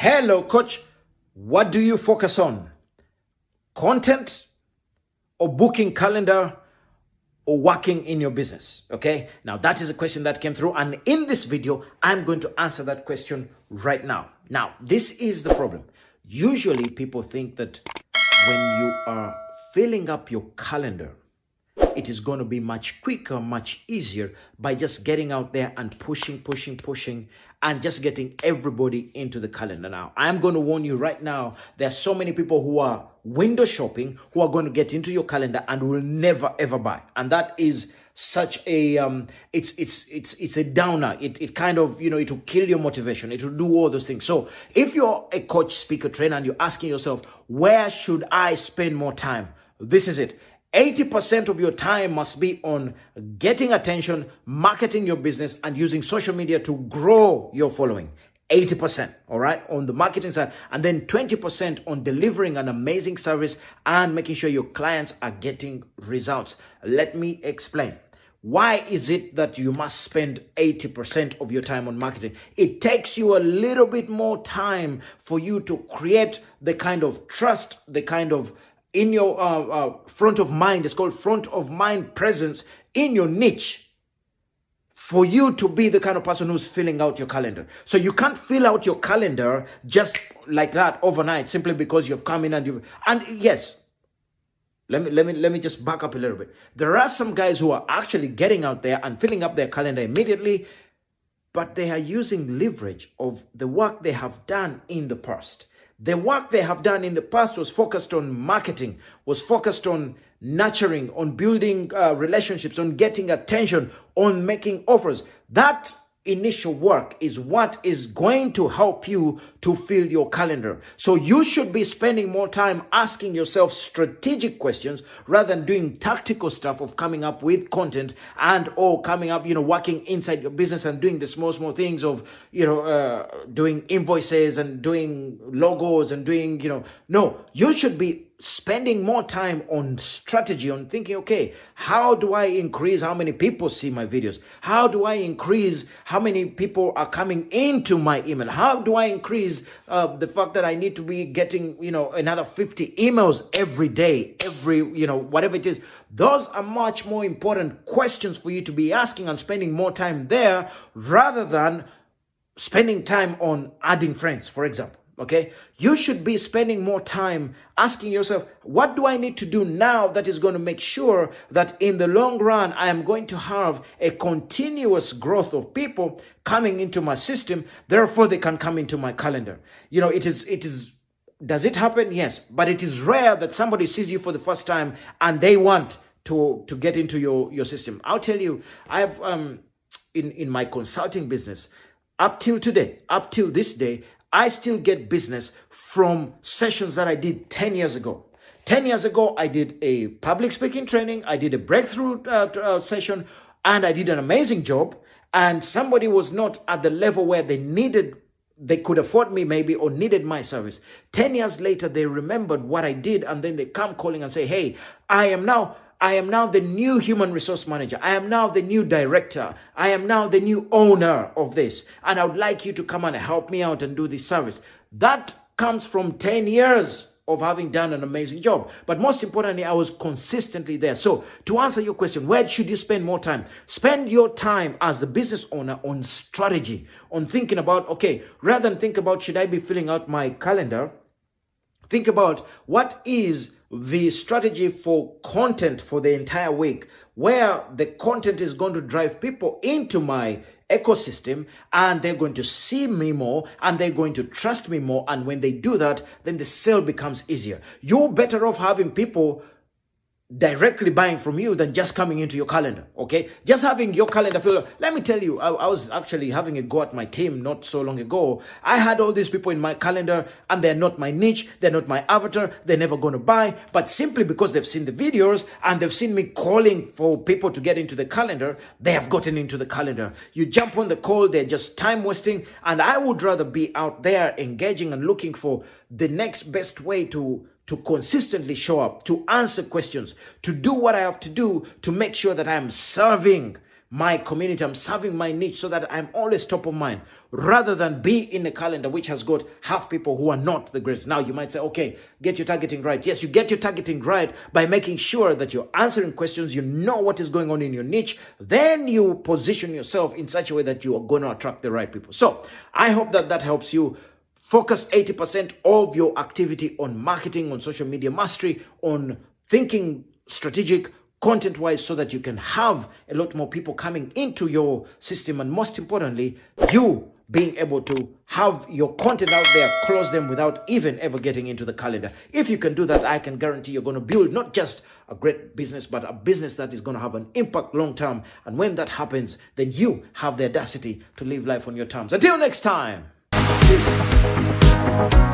Hello, coach. What do you focus on? Content or booking calendar or working in your business? Okay. Now that is a question that came through. And in this video, I'm going to answer that question right now. Now, this is the problem. Usually people think that when you are filling up your calendar, it is going to be much quicker, much easier by just getting out there and pushing, and just getting everybody into the calendar. Now, I'm going to warn you right now, there are so many people who are window shopping, who are going to get into your calendar and will never, ever buy. And that is such a, it's a downer. It kind of, it will kill your motivation. It will do all those things. So if you're a coach, speaker, trainer, and you're asking yourself, where should I spend more time? This is it. 80% of your time must be on getting attention, marketing your business, and using social media to grow your following. 80%, all right, on the marketing side. And then 20% on delivering an amazing service and making sure your clients are getting results. Let me explain. Why is it that you must spend 80% of your time on marketing? It takes you a little bit more time for you to create the kind of trust, the kind of in your front of mind, it's called front of mind presence in your niche, for you to be the kind of person who's filling out your calendar. So you can't fill out your calendar just like that overnight, simply because you've come in and yes, let me just back up a little bit. There are some guys who are actually getting out there and filling up their calendar immediately, but they are using leverage of the work they have done in the past. The work they have done in the past was focused on marketing, was focused on nurturing, on building relationships, on getting attention, on making offers. That initial work is what is going to help you to fill your calendar. So you should be spending more time asking yourself strategic questions rather than doing tactical stuff of coming up with content and or coming up, working inside your business and doing the small things of, doing invoices and doing logos and doing, no, you should be spending more time on strategy, on thinking, okay, how do I increase how many people see my videos? How do I increase how many people are coming into my email? How do I increase the fact that I need to be getting, another 50 emails every day, whatever it is? Those are much more important questions for you to be asking and spending more time there rather than spending time on adding friends, for example. Okay, you should be spending more time asking yourself, what do I need to do now that is going to make sure that in the long run, I am going to have a continuous growth of people coming into my system. Therefore, they can come into my calendar. Does it happen? Yes, but it is rare that somebody sees you for the first time and they want to get into your system. I'll tell you, I have in my consulting business, up till this day, I still get business from sessions that I did 10 years ago. 10 years ago, I did a public speaking training. I did a breakthrough session, and I did an amazing job. And somebody was not at the level where they could afford me maybe or needed my service. 10 years later, they remembered what I did. And then they come calling and say, hey, I am now the new human resource manager. I am now the new director. I am now the new owner of this. And I would like you to come and help me out and do this service. That comes from 10 years of having done an amazing job. But most importantly, I was consistently there. So to answer your question, where should you spend more time? Spend your time as the business owner on strategy, on thinking about, okay, rather than think about, should I be filling out my calendar? Think about what is the strategy for content for the entire week, where the content is going to drive people into my ecosystem and they're going to see me more and they're going to trust me more. And when they do that, then the sale becomes easier. You're better off having people directly buying from you than just coming into your calendar, okay? Just having your calendar filled. Let me tell you, I was actually having a go at my team not so long ago. I had all these people in my calendar and they're not my niche, they're not my avatar, they're never going to buy, but simply because they've seen the videos and they've seen me calling for people to get into the calendar, they have gotten into the calendar. You jump on the call, they're just time wasting, and I would rather be out there engaging and looking for the next best way to consistently show up, to answer questions, to do what I have to do to make sure that I am serving my community. I'm serving my niche so that I'm always top of mind, rather than be in a calendar which has got half people who are not the greatest. Now you might say, okay, get your targeting right. Yes, you get your targeting right by making sure that you're answering questions, you know what is going on in your niche. Then you position yourself in such a way that you are going to attract the right people. So I hope that helps you. Focus 80% of your activity on marketing, on social media mastery, on thinking strategic, content-wise, so that you can have a lot more people coming into your system. And most importantly, you being able to have your content out there, close them without even ever getting into the calendar. If you can do that, I can guarantee you're going to build not just a great business, but a business that is going to have an impact long term. And when that happens, then you have the audacity to live life on your terms. Until next time. Cheers.